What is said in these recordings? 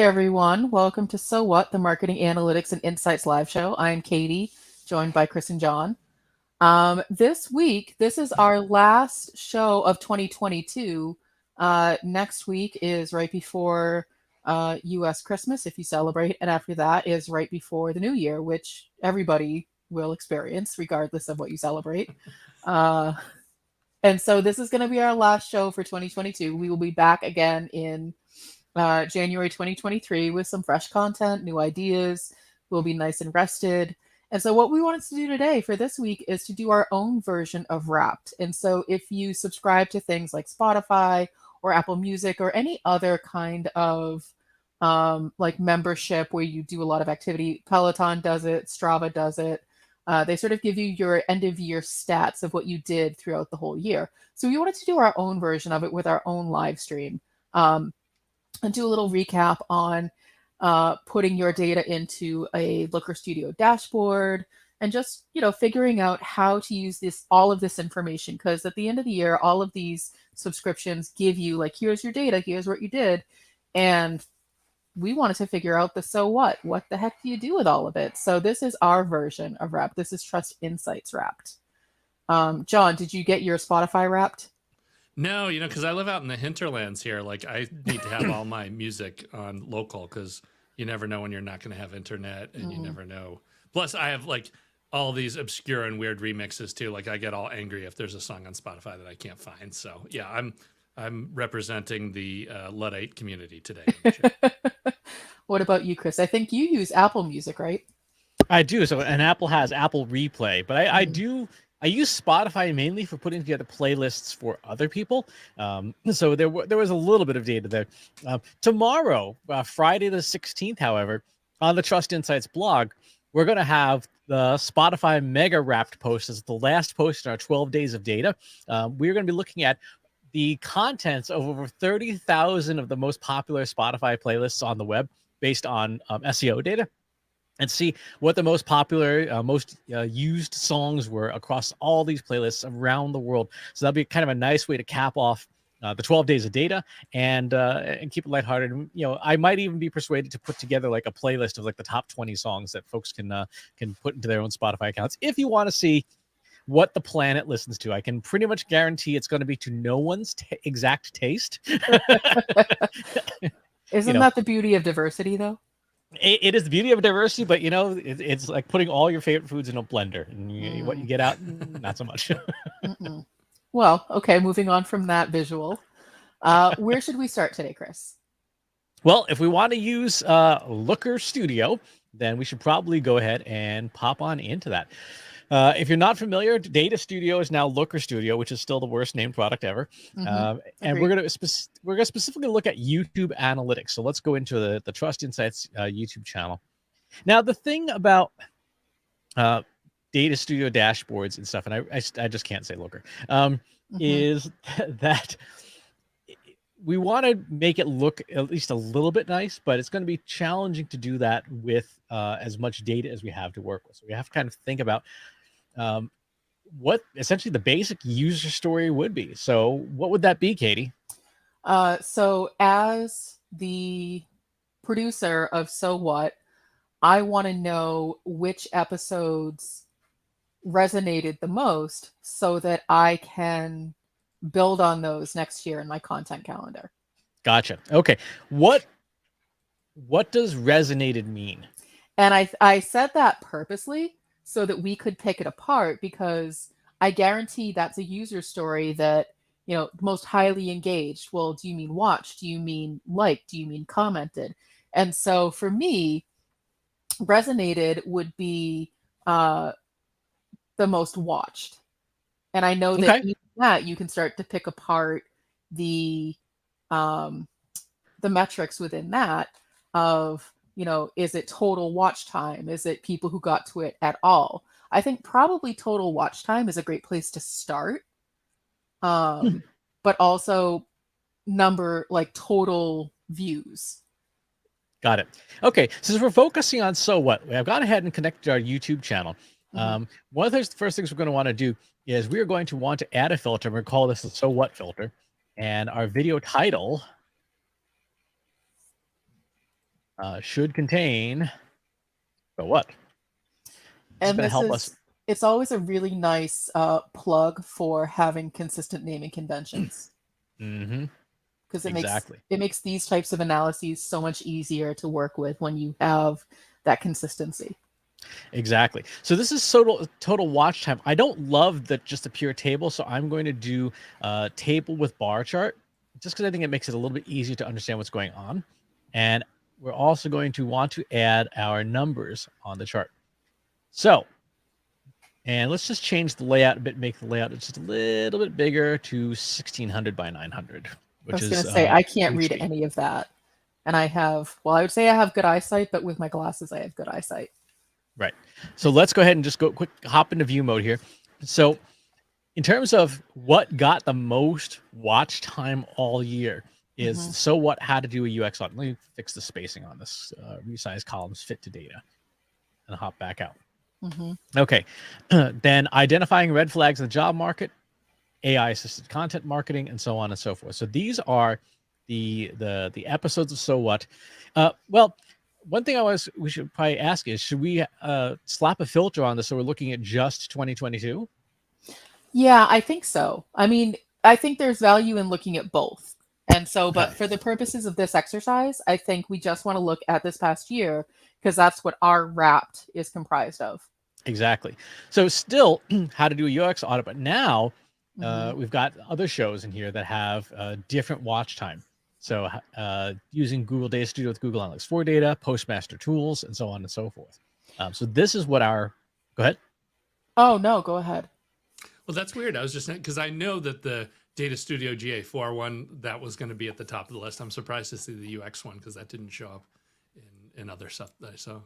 everyone. Welcome to So What, the Marketing Analytics and Insights Live Show. I'm Katie, joined by Chris and John. This week, this is our last show of 2022. Next week is right before US Christmas, if you celebrate, and after that is right before the New Year, which everybody will experience, regardless of what you celebrate. And so this is going to be our last show for 2022. We will be back again in January 2023 with some fresh content, new ideas. We'll be nice and rested. And so, what we wanted to do today for this week is to do our own version of Wrapped. And so, if you subscribe to things like Spotify or Apple Music or any other kind of like membership where you do a lot of activity, Peloton does it, Strava does it. They sort of give you your end of year stats of what you did throughout the whole year. So, we wanted to do our own version of it with our own live stream. And do a little recap on putting your data into a Looker Studio dashboard and just, figuring out how to use all of this information. Because at the end of the year, all of these subscriptions give you like, here's your data, here's what you did. And we wanted to figure out the so what. What the heck do you do with all of it? So this is our version of Wrapped. This is Trust Insights Wrapped. John, did you get your Spotify Wrapped? No, because I live out in the hinterlands here. Like, I need to have all my music on local because you never know when you're not going to have internet, and you never know. Plus, I have like all these obscure and weird remixes too. Like, I get all angry if there's a song on Spotify that I can't find. So yeah, I'm representing the Luddite community today. What about you, Chris? I think you use Apple Music, right? I do. So, and Apple has Apple Replay, but I use Spotify mainly for putting together playlists for other people. So there was a little bit of data there. Tomorrow, Friday the 16th, however, on the Trust Insights blog, we're going to have the Spotify Mega Wrapped post as the last post in our 12 days of data. We're going to be looking at the contents of over 30,000 of the most popular Spotify playlists on the web based on SEO data, and see what the most popular, most used songs were across all these playlists around the world. So that'll be kind of a nice way to cap off the 12 days of data and keep it lighthearted. I might even be persuaded to put together like a playlist of like the top 20 songs that folks can put into their own Spotify accounts. If you want to see what the planet listens to, I can pretty much guarantee it's going to be to no one's exact taste. Isn't that the beauty of diversity, though? It is the beauty of diversity, but it's like putting all your favorite foods in a blender, and what you get out, not so much. Well, okay, moving on from that visual. Where should we start today, Chris? Well, if we want to use Looker Studio, then we should probably go ahead and pop on into that. If you're not familiar, Data Studio is now Looker Studio, which is still the worst named product ever. And we're gonna specifically look at YouTube analytics. So let's go into the Trust Insights YouTube channel. Now, the thing about Data Studio dashboards and stuff, and I just can't say Looker, is that we want to make it look at least a little bit nice, but it's going to be challenging to do that with as much data as we have to work with. So we have to kind of think about what essentially the basic user story would be. So what would that be, Katie? So as the producer of So What, I want to know which episodes resonated the most so that I can build on those next year in my content calendar. Gotcha. Okay. What does resonated mean? And I said that purposely so that we could pick it apart, because I guarantee that's a user story that, most highly engaged. Well, do you mean watched? Do you mean liked? Do you mean commented? And so for me, resonated would be the most watched. And I know that even that you can start to pick apart the metrics within that of, is it total watch time? Is it people who got to it at all? I think probably total watch time is a great place to start. But also number, like total views. Got it. Okay. Since we're focusing on So What, I've gone ahead and connected our YouTube channel. One of the first things we're going to want to do is we are going to want to add a filter. We're going to call this the So What filter. And our video title should contain. But what? It's And going to this help us. is, it's always a really nice plug for having consistent naming conventions Mm-hmm. because Exactly. it makes these types of analyses so much easier to work with when you have that consistency. Exactly. So this is total watch time. I don't love just a pure table, so I'm going to do a table with bar chart, just because I think it makes it a little bit easier to understand what's going on. And we're also going to want to add our numbers on the chart. So, and let's just change the layout a bit, make the layout just a little bit bigger to 1600 by 900, I which was going is to say, I can't read HB. any of that. And I have, well, I would say I have good eyesight, but with my glasses, I have good eyesight. Right. So let's go ahead and just hop into view mode here. So in terms of what got the most watch time all year is So What, how to do a UX audit. Let me fix the spacing on this. Resize columns fit to data and hop back out. Okay. Then identifying red flags in the job market, AI assisted content marketing, and so on and so forth. So these are the episodes of So What. Well, one thing we should probably ask is, should we slap a filter on this so we're looking at just 2022? Yeah, I think so. I mean, I think there's value in looking at both. And so, but Okay. for the purposes of this exercise, I think we just want to look at this past year because that's what our Wrapped is comprised of. Exactly. So still how to do a UX audit, but now Mhm. we've got other shows in here that have different watch time. So using Google Data Studio with Google Analytics 4 data, Postmaster tools, and so on and so forth. So this is what go ahead. Oh, no, go ahead. Well, that's weird. I was just because I know that the Data Studio GA4 one that was going to be at the top of the list. I'm surprised to see the UX one because that didn't show up in other stuff that I saw.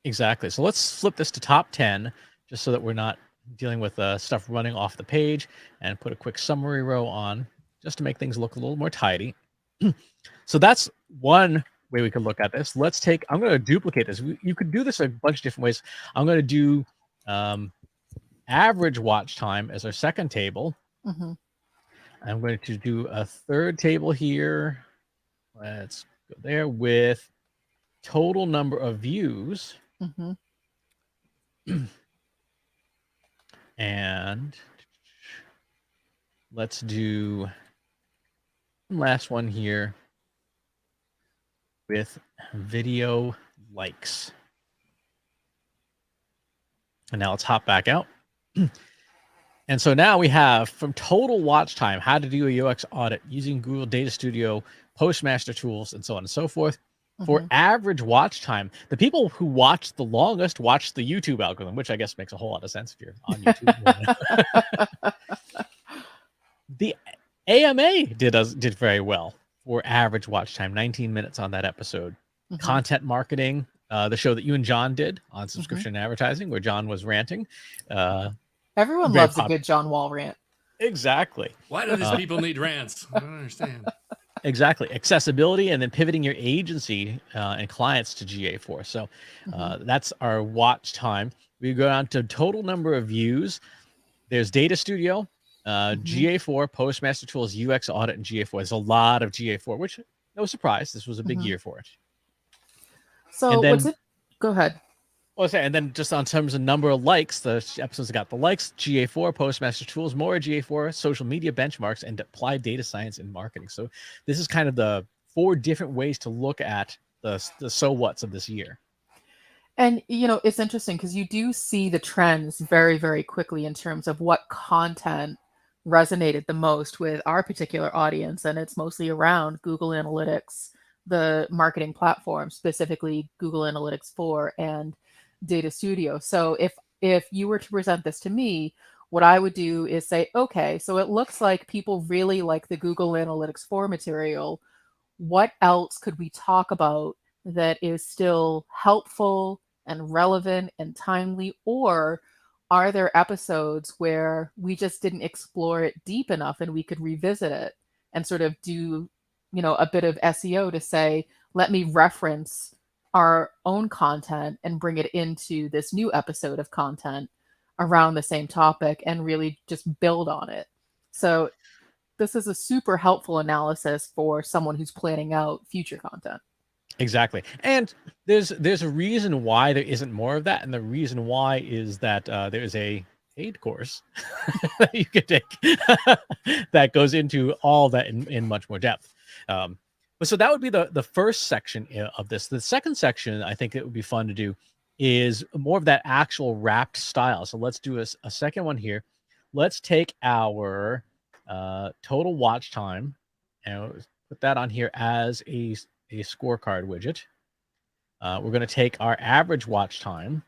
Exactly. So let's flip this to top 10 just so that we're not dealing with stuff running off the page, and put a quick summary row on just to make things look a little more tidy. So that's one way we could look at this. I'm going to duplicate this. You could do this a bunch of different ways. I'm going to do average watch time as our second table. Mhm. I'm going to do a third table here. Let's go there with total number of views. Mhm. And let's do one last one here with video likes. And now let's hop back out. And so now we have, from total watch time, how to do a UX audit using Google Data Studio, Postmaster tools, and so on and so forth. For Mhm. average watch time, the people who watch the longest watch the YouTube algorithm, which I guess makes a whole lot of sense if you're on YouTube. The AMA did very well for average watch time, 19 minutes on that episode. Mhm. Content marketing, the show that you and John did on subscription advertising, where John was ranting. Everyone Very loves a good John Wall rant. Exactly. Why do these people need rants? I don't understand. Exactly. Accessibility, and then pivoting your agency and clients to GA4. So that's our watch time. We go down to total number of views. There's Data Studio, GA4, Postmaster Tools, UX Audit, and GA4. There's a lot of GA4, which, no surprise, this was a big year for it. So and then, Go ahead. And then just on terms of number of likes, the episodes got the likes, GA4, Postmaster Tools, more GA4, social media benchmarks, and applied data science in marketing. So this is kind of the 4 different ways to look at the so what's of this year. And, it's interesting because you do see the trends very, very quickly in terms of what content resonated the most with our particular audience. And it's mostly around Google Analytics, the marketing platform, specifically Google Analytics 4 and Data Studio. So if you were to present this to me, what I would do is say, okay, so it looks like people really like the Google Analytics 4 material. What else could we talk about that is still helpful and relevant and timely? Or are there episodes where we just didn't explore it deep enough and we could revisit it and sort of do, a bit of SEO to say, let me reference our own content and bring it into this new episode of content around the same topic and really just build on it. So this is a super helpful analysis for someone who's planning out future content. Exactly. And there's a reason why there isn't more of that, and the reason why is that there is a paid course that you can take that goes into all that in much more depth. But so that would be the first section of this. The second section, I think it would be fun to do, is more of that actual wrapped style. So let's do a second one here. Let's take our total watch time and put that on here as a scorecard widget. We're going to take our average watch time,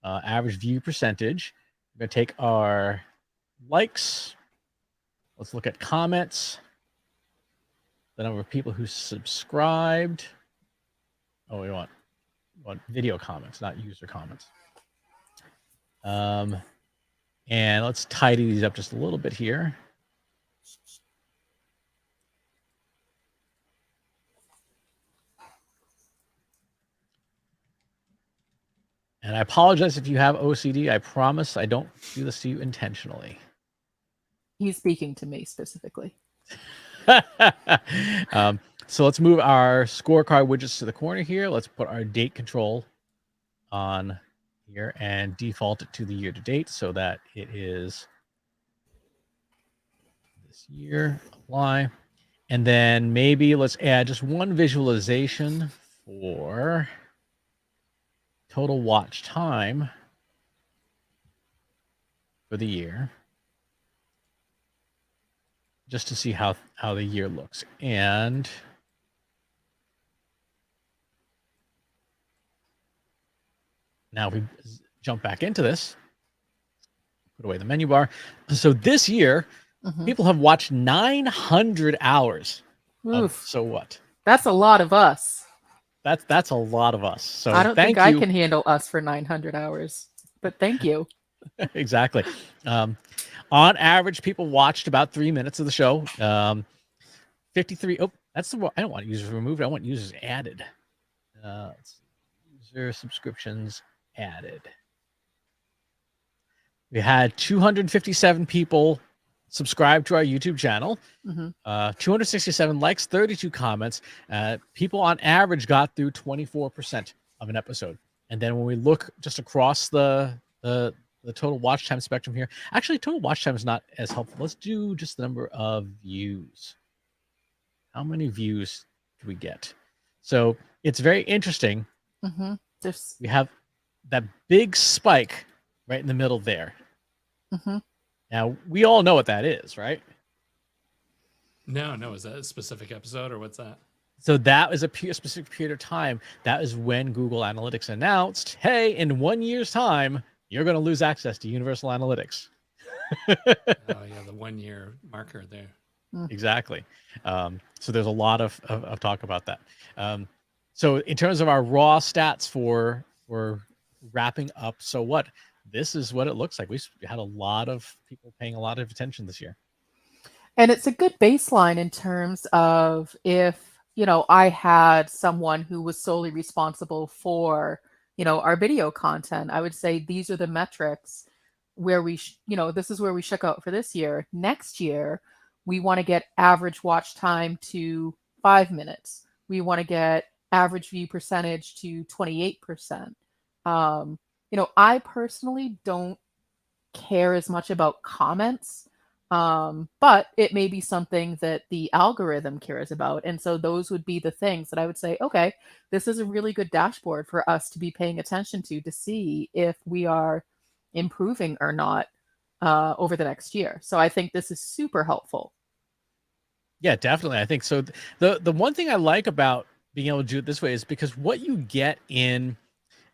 average view percentage. We're going to take our likes. Let's look at comments, the number of people who subscribed. Oh, we want video comments, not user comments. And let's tidy these up just a little bit here. And I apologize if you have OCD. I promise I don't do this to you intentionally. He's speaking to me specifically. So let's move our scorecard widgets to the corner here. Let's put our date control on here and default it to the year to date so that it is this year. Apply. And then maybe let's add just one visualization for total watch time for the year, just to see how the year looks. And now we jump back into this, put away the menu bar. So this year, people have watched 900 hours. So what? That's a lot of us. That's a lot of us. So I don't think I can handle us for 900 hours, but thank you. Exactly. On average, people watched about 3 minutes of the show. 53. Oh, that's the one. I don't want users removed. I want users added. User subscriptions added. We had 257 people subscribe to our YouTube channel. 267 likes, 32 comments. People on average got through 24% of an episode. And then when we look just across the total watch time spectrum here, actually total watch time is not as helpful. Let's do just the number of views. How many views do we get? So it's very interesting. We have that big spike right in the middle there. Now, we all know what that is, right? No. Is that a specific episode or what's that? So that was a specific period of time. That is when Google Analytics announced, hey, in 1 year's time, you're going to lose access to Universal Analytics. Oh, yeah, the 1 year marker there. Exactly. So there's a lot of talk about that. So in terms of our raw stats for wrapping up, so what? This is what it looks like. We had a lot of people paying a lot of attention this year. And it's a good baseline in terms of if, I had someone who was solely responsible for, our video content, I would say these are the metrics where we, this is where we shook out for this year. Next year, we want to get average watch time to 5 minutes. We want to get average view percentage to 28%. I personally don't care as much about comments, but it may be something that the algorithm cares about. And so those would be the things that I would say, okay, this is a really good dashboard for us to be paying attention to see if we are improving or not over the next year. So I think this is super helpful. Yeah, definitely. I think so. The one thing I like about being able to do it this way is because what you get in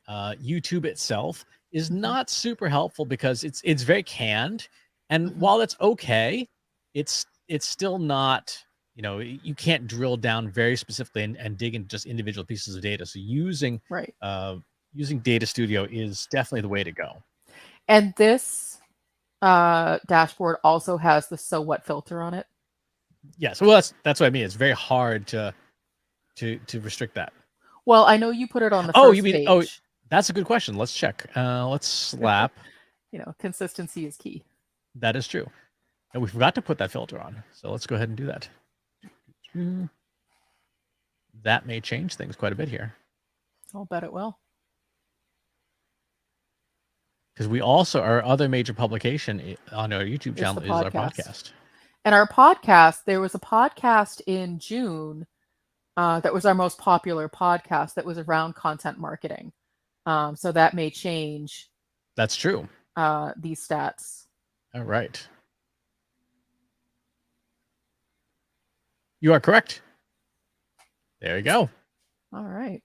YouTube itself is not super helpful because it's very canned, and while that's okay, it's still not, you can't drill down very specifically and dig into just individual pieces of data. So using Data Studio is definitely the way to go. And this dashboard also has the so what filter on it. Yes, well that's what I mean. It's very hard to restrict that. Well, I know you put it on the first page. Oh, that's a good question. Let's check. Let's slap. Consistency is key. That is true. And we forgot to put that filter on. So let's go ahead and do that. that may change things quite a bit here. I'll bet it will. Because we also, our other major publication on our YouTube channel is our podcast. And our podcast, there was a podcast in June that was our most popular podcast that was around content marketing. So that may change. That's true. These stats. All right. You are correct. There you go. All right.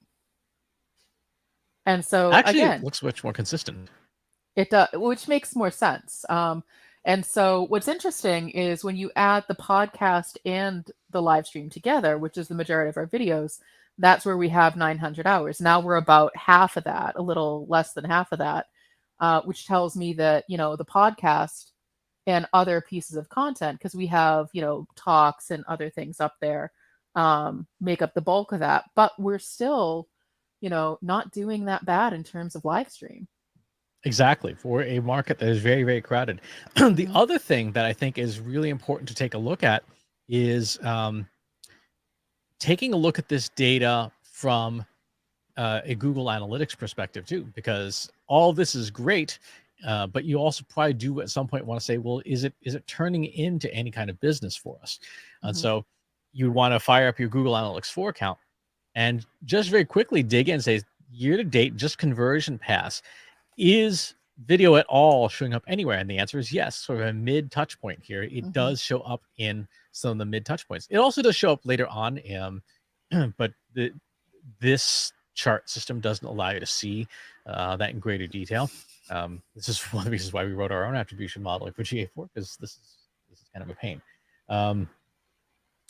And so actually, again, it looks much more consistent. It does, which makes more sense. And so what's interesting is when you add the podcast and the live stream together, which is the majority of our videos, that's where we have 900 hours. Now we're about half of that, a little less than half of that, which tells me that, you know, the podcast and other pieces of content, because we have, you know, talks and other things up there, make up the bulk of that. But we're still, you know, not doing that bad in terms of live stream. Exactly, for a market that is very, very crowded. The other thing that I think is really important to take a look at is taking a look at this data from a Google Analytics perspective too, because all this is great, but you also probably do at some point want to say, well, is it turning into any kind of business for us? And so you want to fire up your Google Analytics 4 account and just very quickly dig in and say, year to date, just conversion pass. Is video at all showing up anywhere? And the answer is yes. Sort of a mid touch point here. It does show up in some of the mid touch points. It also does show up later on, but this chart system doesn't allow you to see that in greater detail. This is one of the reasons why we wrote our own attribution modeling for GA4, because this is kind of a pain.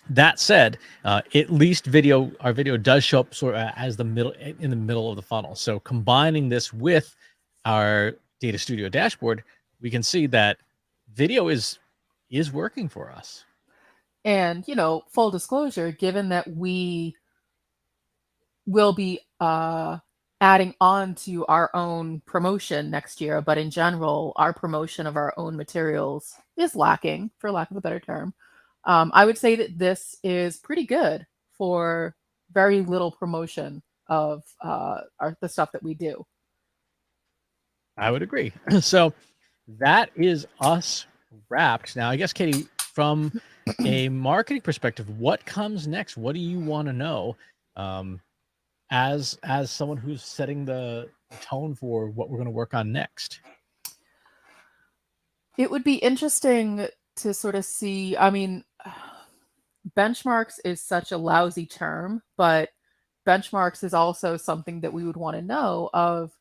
That said, at least our video does show up sort of as in the middle of the funnel. So combining this with our Data Studio dashboard, we can see that video is working for us. And, you know, full disclosure, given that we will be adding on to our own promotion next year, but in general, our promotion of our own materials is lacking, for lack of a better term. I would say that this is pretty good for very little promotion of the stuff that we do. I would agree. So that is us wrapped. Now, I guess, Katie, from a marketing perspective, what comes next? What do you want to know as someone who's setting the tone for what we're going to work on next? It would be interesting to sort of see, I mean, benchmarks is such a lousy term, but benchmarks is also something that we would want to know of,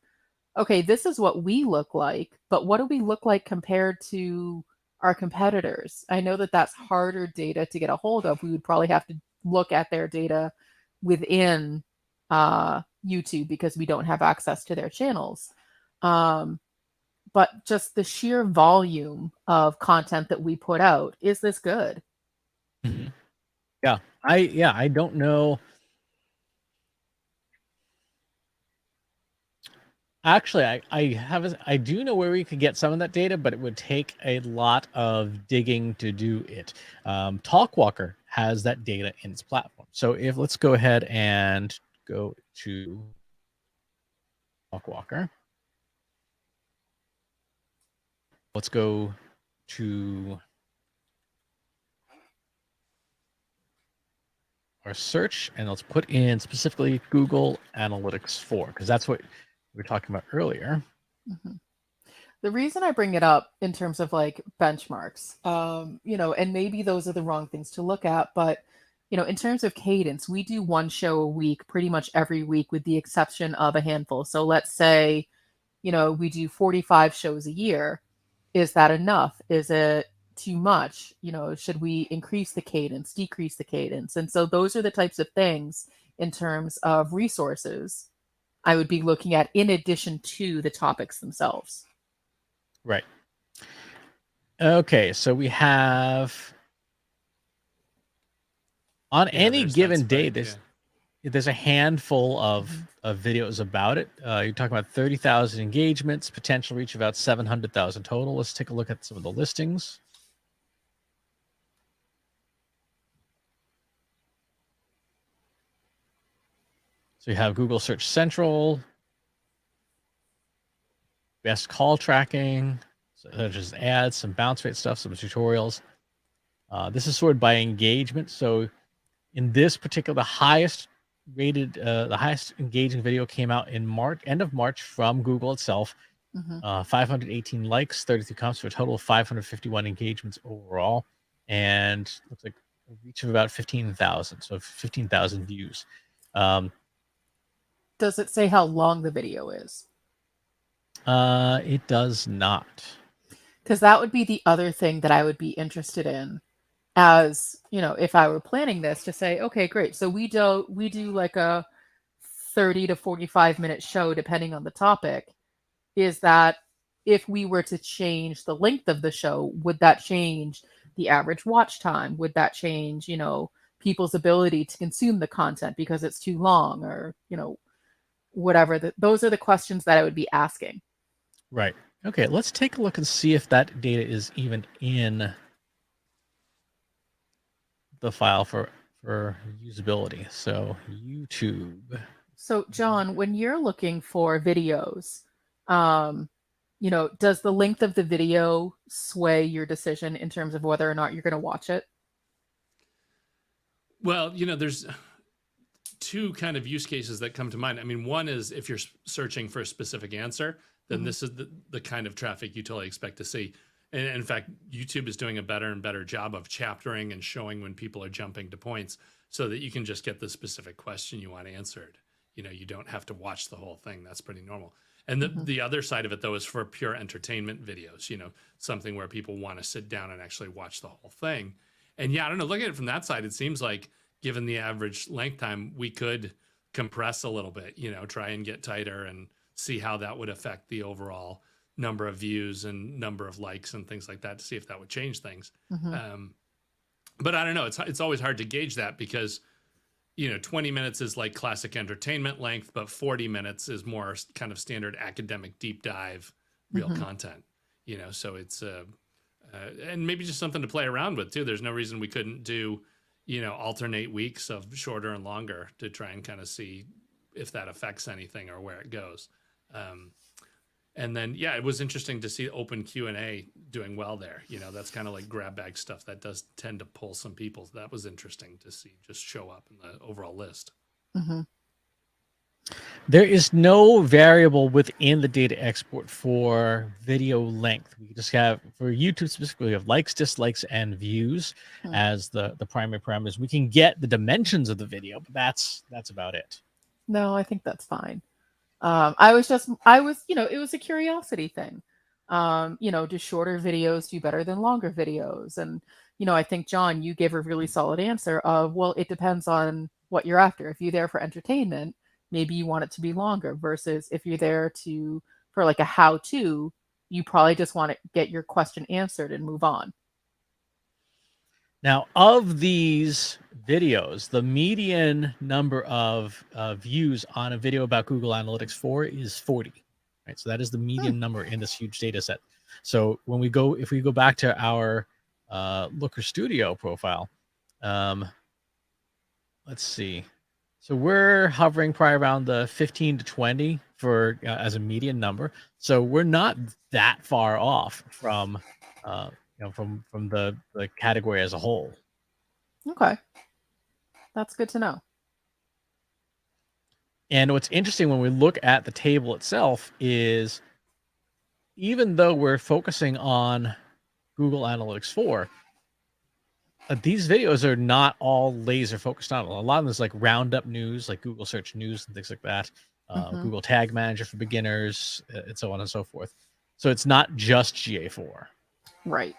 okay, this is what we look like, but what do we look like compared to our competitors? I know that that's harder data to get a hold of. We would probably have to look at their data within YouTube because we don't have access to their channels. But just the sheer volume of content that we put out, is this good? Yeah, I don't know. Actually, I do know where we could get some of that data, but it would take a lot of digging to do it. Talkwalker has that data in its platform. So let's go ahead and go to Talkwalker. Let's go to our search and let's put in specifically Google Analytics 4, because that's what we were talking about earlier. The reason I bring it up in terms of like benchmarks, you know, and maybe those are the wrong things to look at, but you know, in terms of cadence, we do one show a week, pretty much every week, with the exception of a handful. So let's say, you know, we do 45 shows a year. Is that enough? Is it too much? You know, should we increase the cadence, decrease the cadence? And so those are the types of things in terms of resources I would be looking at in addition to the topics themselves. Right. Okay, so we have on any given day, there's a handful of videos about it. You're talking about 30,000 engagements, potential reach about 700,000 total. Let's take a look at some of the listings. So you have Google Search Central, best call tracking, such as ads, some bounce rate stuff, some tutorials. This is sorted by engagement. So in this particular, the highest engaging video came out in end of March from Google itself. 518 likes, 33 comments, for a total of 551 engagements overall, and looks like a reach of about 15,000. So 15,000 views. Does it say how long the video is? It does not. Because that would be the other thing that I would be interested in, as if I were planning this, to say, okay, great. So we do like a 30 to 45-minute show, depending on the topic. Is that if we were to change the length of the show, would that change the average watch time? Would that change, people's ability to consume the content because it's too long, or, whatever? Those are the questions that I would be asking. Right. Okay, let's take a look and see if that data is even in the file for usability. So YouTube. So John, when you're looking for videos, does the length of the video sway your decision in terms of whether or not you're going to watch it? Well, there's two kind of use cases that come to mind. I mean, one is if you're searching for a specific answer, then this is the kind of traffic you totally expect to see. And in fact, YouTube is doing a better and better job of chaptering and showing when people are jumping to points so that you can just get the specific question you want answered. You don't have to watch the whole thing. That's pretty normal. And the other side of it, though, is for pure entertainment videos, something where people want to sit down and actually watch the whole thing. And yeah, I don't know, looking at it from that side, it seems like given the average length time, we could compress a little bit, try and get tighter and see how that would affect the overall number of views and number of likes and things like that to see if that would change things. But I don't know, it's always hard to gauge that because 20 minutes is like classic entertainment length, but 40 minutes is more kind of standard academic deep dive, real content, so it's, and maybe just something to play around with too. There's no reason we couldn't do, alternate weeks of shorter and longer to try and kind of see if that affects anything or where it goes. And then, yeah, it was interesting to see open Q&A doing well there. That's kind of like grab bag stuff that does tend to pull some people. That was interesting to see just show up in the overall list. There is no variable within the data export for video length. We just have, for YouTube specifically, we have likes, dislikes, and views as the primary parameters. We can get the dimensions of the video, but that's about it. No, I think that's fine. I was, it was a curiosity thing. Do shorter videos do better than longer videos? And, I think, John, you gave a really solid answer of, well, it depends on what you're after. If you're there for entertainment, maybe you want it to be longer, versus if you're there for like a how-to, you probably just want to get your question answered and move on. Now, of these videos, the median number of views on a video about Google Analytics 4 is 40. Right, so that is the median number in this huge data set. So if we go back to our Looker Studio profile, let's see. So we're hovering probably around the 15 to 20 for as a median number. So we're not that far off from from the category as a whole. Okay. That's good to know. And what's interesting when we look at the table itself is, even though we're focusing on Google Analytics 4, these videos are not all laser focused on it. A lot of them is like roundup news, like Google Search News and things like that. Google Tag Manager for beginners, and so on and so forth. So it's not just GA4. Right.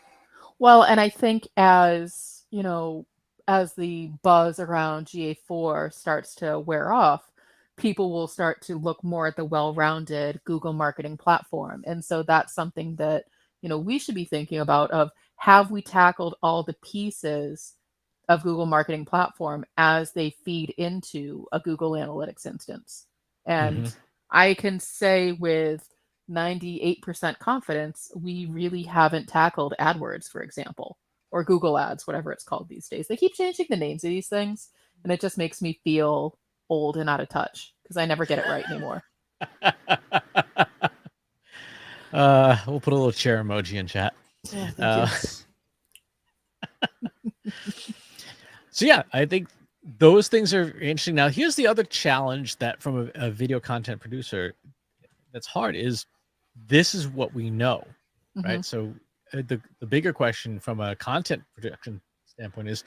Well, and I think as the buzz around GA4 starts to wear off, people will start to look more at the well-rounded Google marketing platform. And so that's something that, we should be thinking about of, have we tackled all the pieces of Google marketing platform as they feed into a Google Analytics instance? And I can say with 98% confidence, we really haven't tackled AdWords, for example, or Google Ads, whatever it's called these days. They keep changing the names of these things, and it just makes me feel old and out of touch, because I never get it right anymore. We'll put a little chair emoji in chat. Yeah, thank you. So yeah, I think those things are interesting. Now, here's the other challenge that from a video content producer that's hard is this is what we know, right? So the bigger question from a content production standpoint is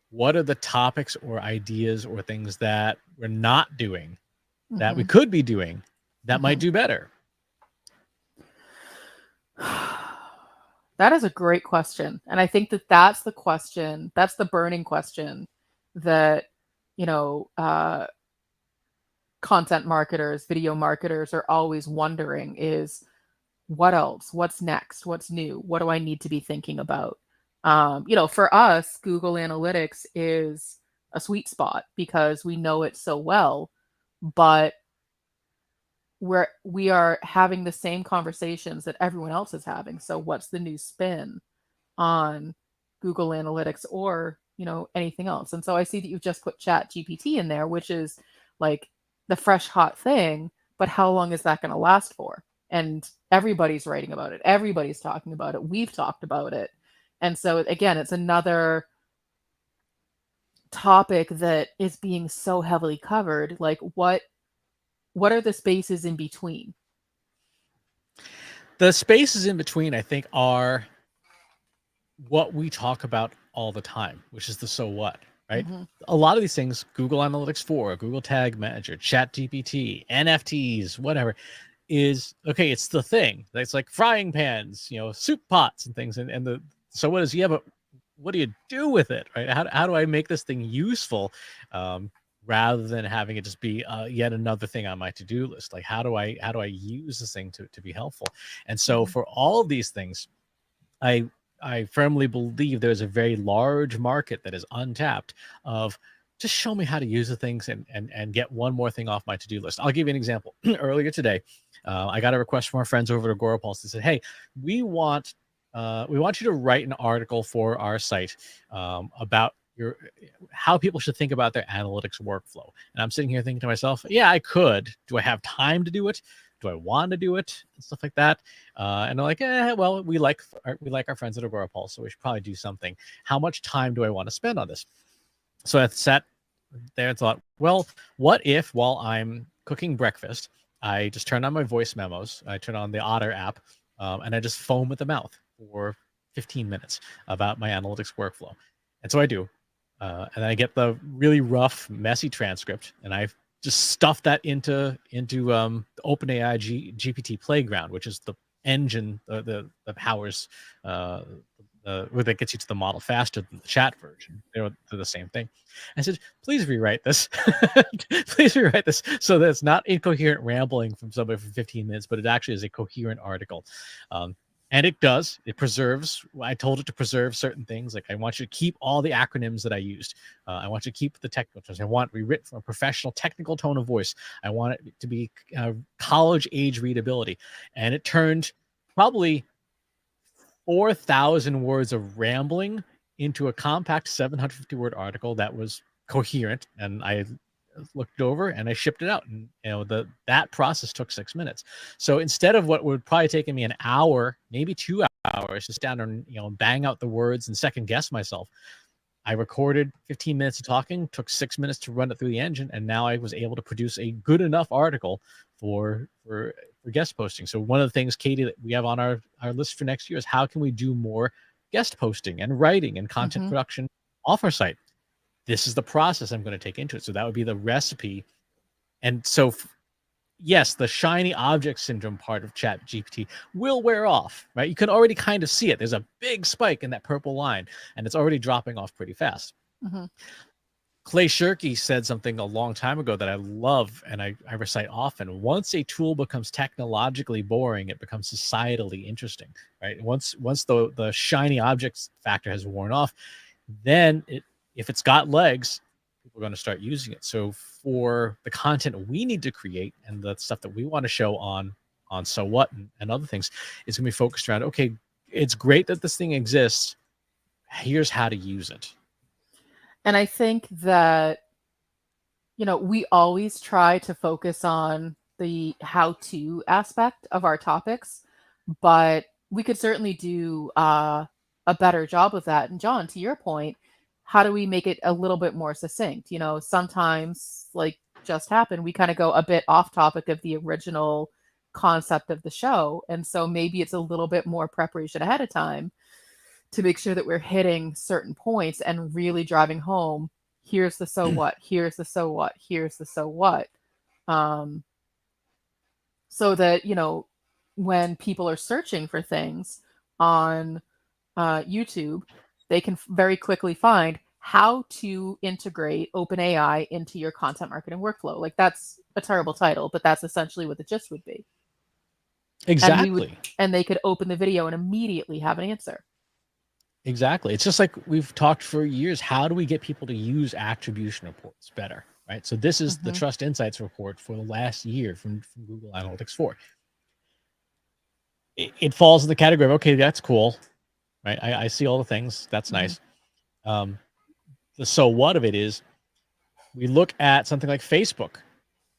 what are the topics or ideas or things that we're not doing that we could be doing that might do better? That is a great question. And I think that that's the question, that's the burning question that, you know, content marketers, video marketers are always wondering is what else? What's next? What's new? What do I need to be thinking about? You know, for us, Google Analytics is a sweet spot because we know it so well, but we are having the same conversations that everyone else is having. So what's the new spin on Google Analytics or, you know, anything else? And so I see that you've just put Chat GPT in there, which is like the fresh hot thing, but how long is that going to last for? And everybody's writing about it. Everybody's talking about it. We've talked about it. And so again, it's another topic that is being so heavily covered. Like what are the spaces in between? The spaces in between, I think, are what we talk about all the time, which is the so what, right? A lot of these things, Google Analytics 4, Google Tag Manager, Chat GPT, NFTs, whatever, is okay. It's the thing. It's like frying pans, you know, soup pots and things. And the so what is, yeah, but what do you do with it, right? How do I make this thing useful? Rather than having it just be yet another thing on my to-do list. Like how do I use this thing to be helpful? And so for all of these things, I firmly believe there's a very large market that is untapped of just show me how to use the things and get one more thing off my to-do list. I'll give you an example. Earlier today, I got a request from our friends over at Agorapulse that said, hey, we want you to write an article for our site about how people should think about their analytics workflow. And I'm sitting here thinking to myself, yeah, I could. Do I have time to do it? Do I want to do it? And stuff like that. And I'm like, well, we like our friends at Agorapulse, so we should probably do something. How much time do I want to spend on this? So I sat there and thought, well, what if while I'm cooking breakfast, I just turn on my voice memos, I turn on the Otter app, and I just foam at the mouth for 15 minutes about my analytics workflow. And so I do. And I get the really rough, messy transcript, and I just stuff that into OpenAI GPT Playground, which is the engine that powers that gets you to the model faster than the chat version. They're the same thing. I said, please rewrite this. Please rewrite this so that it's not incoherent rambling from somebody for 15 minutes, but it actually is a coherent article. And it does. It preserves. I told it to preserve certain things. Like I want you to keep all the acronyms that I used. I want you to keep the technical terms. I want it to be written from a professional, technical tone of voice. I want it to be college age readability. And it turned probably 4,000 words of rambling into a compact 750 word article that was coherent. And I looked it over and I shipped it out, and that process took 6 minutes. So instead of what would probably taken me an hour, maybe 2 hours to stand and bang out the words and second guess myself, I recorded 15 minutes of talking, took 6 minutes to run it through the engine, and now I was able to produce a good enough article for guest posting. So one of the things, Katie, that we have on our list for next year is how can we do more guest posting and writing and content production off our site. This is the process I'm going to take into it. So that would be the recipe. And so, yes, the shiny object syndrome part of Chat GPT will wear off, right? You can already kind of see it. There's a big spike in that purple line, and it's already dropping off pretty fast. Clay Shirky said something a long time ago that I love and I recite often. Once a tool becomes technologically boring, it becomes societally interesting, right? Once the shiny objects factor has worn off, then if it's got legs, people are going to start using it. So for the content we need to create and the stuff that we want to show on So What and other things, it's going to be focused around, okay, it's great that this thing exists. Here's how to use it. And I think that we always try to focus on the how-to aspect of our topics, but we could certainly do a better job of that. And John, to your point, how do we make it a little bit more succinct? Sometimes, like just happened, we kind of go a bit off topic of the original concept of the show. And so maybe it's a little bit more preparation ahead of time to make sure that we're hitting certain points and really driving home, here's the so what, here's the so what, here's the so what. Um, so that, when people are searching for things on YouTube, they can very quickly find how to integrate OpenAI into your content marketing workflow. Like, that's a terrible title, but that's essentially what the gist would be. Exactly. And they could open the video and immediately have an answer. Exactly. It's just like we've talked for years. How do we get people to use attribution reports better? Right. So this is the Trust Insights report for the last year from Google Analytics 4. It falls in the category of, okay, that's cool. Right. I see all the things. That's nice. The so what of it is, we look at something like Facebook.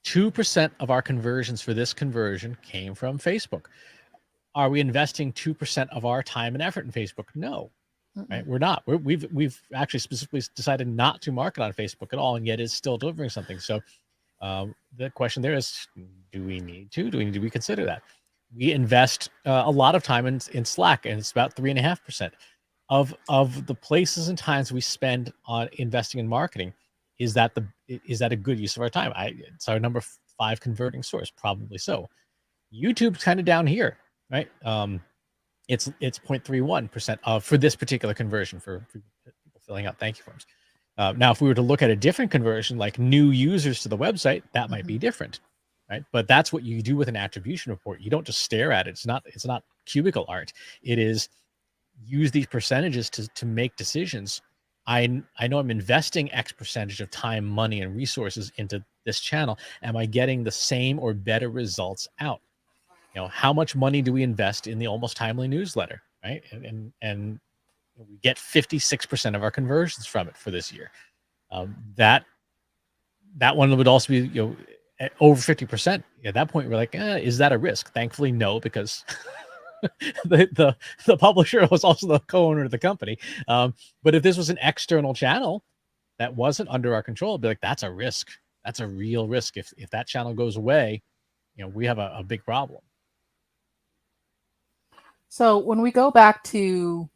2% of our conversions for this conversion came from Facebook. Are we investing 2% of our time and effort in Facebook? No. Right? We're not. We've actually specifically decided not to market on Facebook at all, and yet it's still delivering something. So the question there is, do we need to? Do we consider that? We invest a lot of time in Slack, and it's about 3.5% of the places and times we spend on investing in marketing. Is that a good use of our time? It's our number 5 converting source, probably so. YouTube's kind of down here, right? It's 0.31% of for this particular conversion for people filling out thank you forms. Now, if we were to look at a different conversion, like new users to the website, that might be different, right? But that's what you do with an attribution report. You don't just stare at it. It's not cubicle art. It is use these percentages to make decisions. I know I'm investing X percentage of time, money, and resources into this channel. Am I getting the same or better results out? How much money do we invest in the Almost Timely newsletter, right? And we get 56% of our conversions from it for this year. That one would also be, at over 50%. At that point, we're like, is that a risk? Thankfully, no, because the publisher was also the co-owner of the company. But if this was an external channel that wasn't under our control, I'd be like, that's a risk. That's a real risk. If that channel goes away, we have a big problem. So when we go back to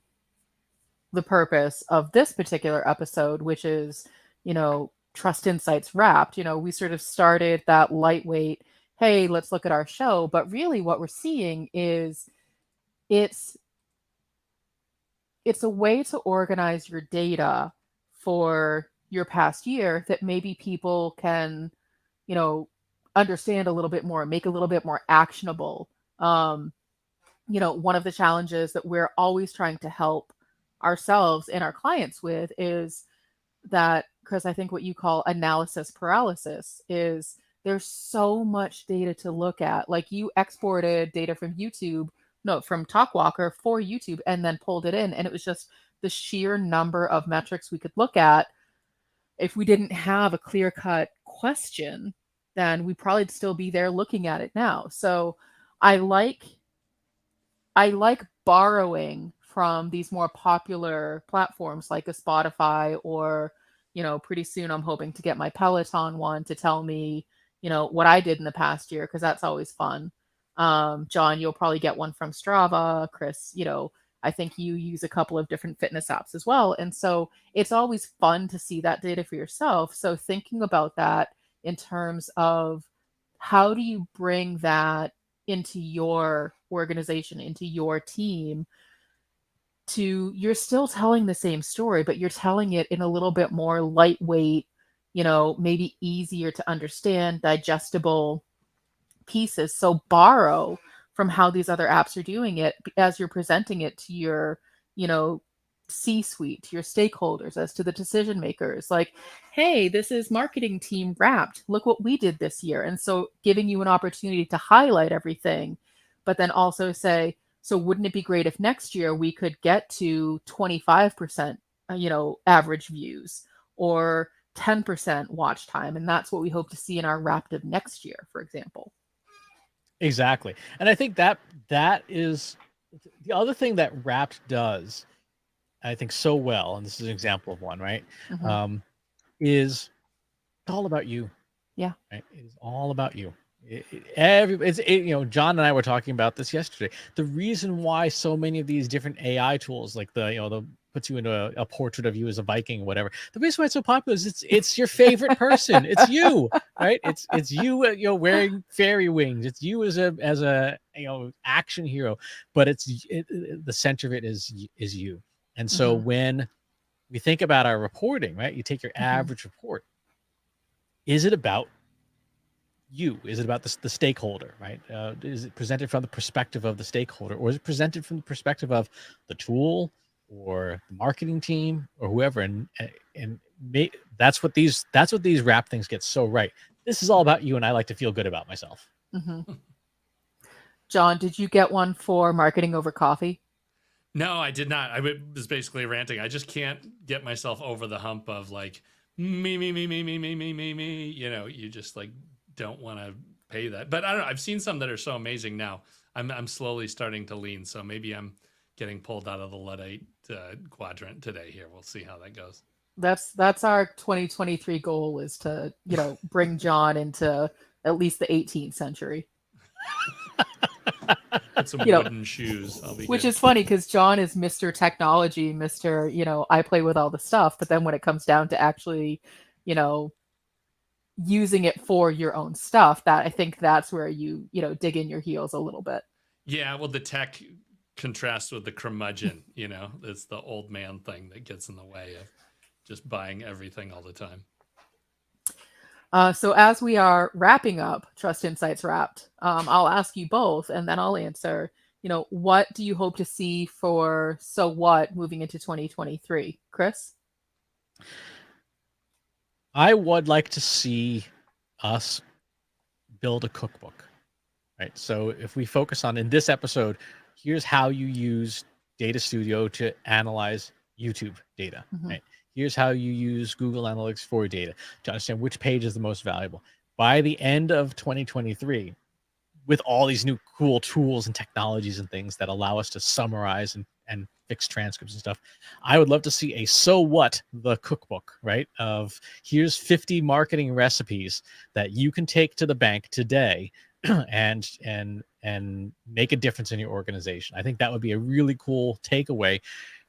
the purpose of this particular episode, which is, Trust Insights Wrapped, we sort of started that lightweight, hey, let's look at our show. But really what we're seeing is it's a way to organize your data for your past year that maybe people can, understand a little bit more, make a little bit more actionable. One of the challenges that we're always trying to help ourselves and our clients with is that, Chris, I think what you call analysis paralysis is there's so much data to look at. Like, you exported data from Talkwalker for YouTube and then pulled it in. And it was just the sheer number of metrics we could look at. If we didn't have a clear-cut question, then we'd probably still be there looking at it now. So I like borrowing from these more popular platforms like a Spotify, or, pretty soon I'm hoping to get my Peloton one to tell me, what I did in the past year, because that's always fun. John, you'll probably get one from Strava. Chris, I think you use a couple of different fitness apps as well. And so it's always fun to see that data for yourself. So thinking about that in terms of how do you bring that into your organization, into your team, you're still telling the same story, but you're telling it in a little bit more lightweight, maybe easier to understand, digestible pieces. So borrow from how these other apps are doing it as you're presenting it to your, C-suite, to your stakeholders, as to the decision makers. Like, hey, this is marketing team Wrapped. Look what we did this year. And so giving you an opportunity to highlight everything, but then also say, so wouldn't it be great if next year we could get to 25%, average views, or 10% watch time, and that's what we hope to see in our Wrapped of next year, for example. Exactly. And I think that is the other thing that Wrapped does, I think, so well, and this is an example of one, right? Mhm. Is it's all about you. Yeah. Right? It is all about you. John and I were talking about this yesterday. The reason why so many of these different AI tools, like the puts you into a portrait of you as a Viking, whatever. The reason why it's so popular is it's your favorite person. It's you, right? It's you, wearing fairy wings. It's you as a action hero, but the center of it is you. And so Mhm. when we think about our reporting, right? You take your Mhm. average report. Is it about you? Is it about the stakeholder, right? Is it presented from the perspective of the stakeholder, or is it presented from the perspective of the tool or the marketing team or whoever? And that's what these Wrap things get so right. This is all about you, and I like to feel good about myself. Mhm. John, did you get one for marketing over coffee? No, I did not. I was basically ranting. I just can't get myself over the hump of like me, me, me, me, me, me, me, me, me. You just like don't want to pay that. But I don't know. I've seen some that are so amazing now. I'm slowly starting to lean. So maybe I'm getting pulled out of the Luddite quadrant today. Here, we'll see how that goes. That's our 2023 goal, is to bring John into at least the 18th century. Put some You know, wooden shoes. I'll be which good. is funny because John is Mr. Technology, Mr. I play with all the stuff, but then when it comes down to actually, you know, using it for your own stuff, that I think that's where you dig in your heels a little bit. Yeah, well, the tech contrasts with the curmudgeon. It's the old man thing that gets in the way of just buying everything all the time. So as we are wrapping up Trust Insights Wrapped, I'll ask you both, and then I'll answer. What do you hope to see for So What moving into 2023, Chris? I would like to see us build a cookbook, right? So if we focus on, in this episode, here's how you use Data Studio to analyze YouTube data, Mhm. right? Here's how you use Google Analytics for data to understand which page is the most valuable. By the end of 2023, with all these new cool tools and technologies and things that allow us to summarize and fix transcripts and stuff, I would love to see a So What, the cookbook, right? Of here's 50 marketing recipes that you can take to the bank today and make a difference in your organization. I think that would be a really cool takeaway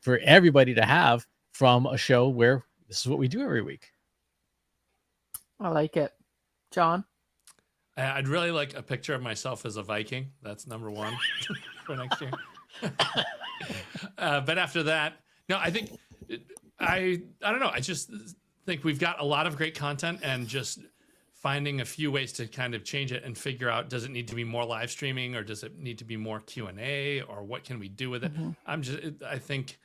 for everybody to have from a show where this is what we do every week. I like it. John? I'd really like a picture of myself as a Viking. That's number one for next year. But after that, no, I think I don't know. I just think we've got a lot of great content, and just finding a few ways to kind of change it and figure out, does it need to be more live streaming, or does it need to be more Q&A, or what can we do with it? Mhm. I think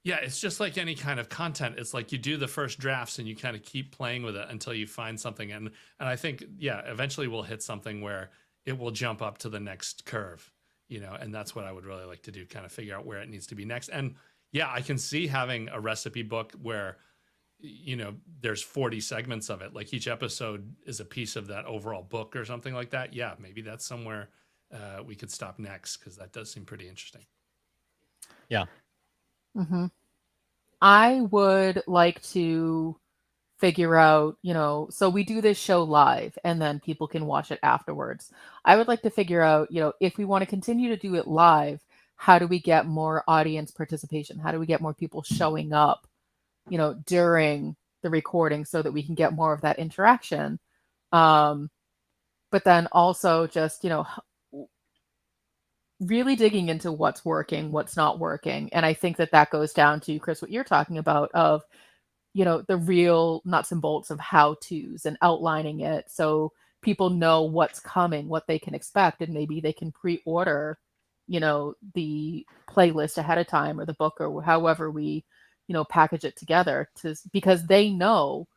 yeah, it's just like any kind of content. It's like you do the first drafts and you kind of keep playing with it until you find something. And I think, yeah, eventually we'll hit something where it will jump up to the next curve, and that's what I would really like to do, kind of figure out where it needs to be next. And yeah, I can see having a recipe book where, there's 40 segments of it. Like each episode is a piece of that overall book or something like that. Yeah, maybe that's somewhere we could stop next, because that does seem pretty interesting. Yeah. Mm-hmm. I would like to figure out, so we do this show live and then people can watch it afterwards. I would like to figure out, if we want to continue to do it live, how do we get more audience participation? How do we get more people showing up, during the recording so that we can get more of that interaction? But then also just, really digging into what's working, what's not working. And I think that goes down to, Chris, what you're talking about of, the real nuts and bolts of how to's and outlining it so people know what's coming, what they can expect, and maybe they can pre-order, the playlist ahead of time, or the book, or however we, package it together, because they know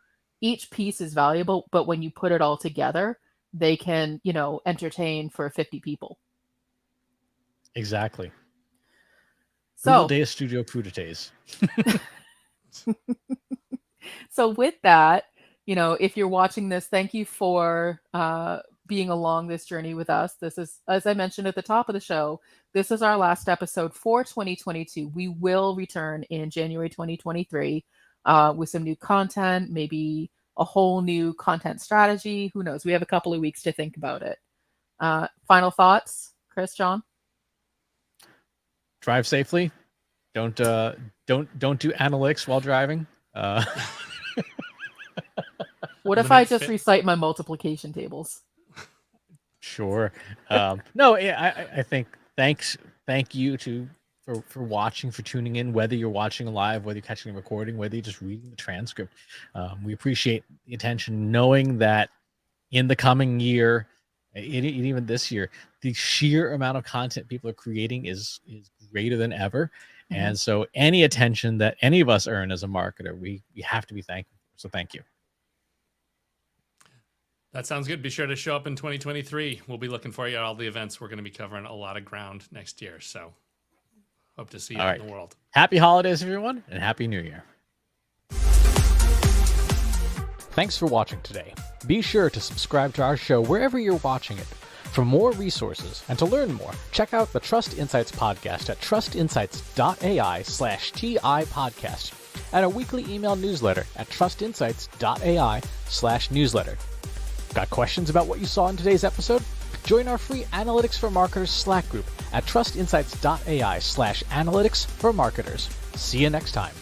each piece is valuable, but when you put it all together, they can, entertain for 50 people. Exactly. Google So Data Studio Crudités. So with that, if you're watching this, thank you for being along this journey with us. This is, as I mentioned at the top of the show, this is our last episode for 2022. We will return in January 2023 with some new content, maybe a whole new content strategy. Who knows? We have a couple of weeks to think about it. Final thoughts, Chris, John? Drive safely. Don't do analytics while driving. What if I just recite my multiplication tables? Sure. No, I think thank you for watching, for tuning in, whether you're watching live, whether you're catching a recording, whether you're just reading the transcript. We appreciate the attention, knowing that in the coming year, even this year, the sheer amount of content people are creating is greater than ever. Mm-hmm. And so any attention that any of us earn as a marketer, we have to be thankful for. So thank you. That sounds good. Be sure to show up in 2023. We'll be looking for you at all the events. We're going to be covering a lot of ground next year. So hope to see you out in the world. Happy holidays, everyone, and Happy New Year. Thanks for watching today. Be sure to subscribe to our show wherever you're watching it. For more resources and to learn more, check out the Trust Insights podcast at trustinsights.ai/TI podcast and our weekly email newsletter at trustinsights.ai/newsletter. Got questions about what you saw in today's episode? Join our free Analytics for Marketers Slack group at trustinsights.ai/analytics for marketers. See you next time.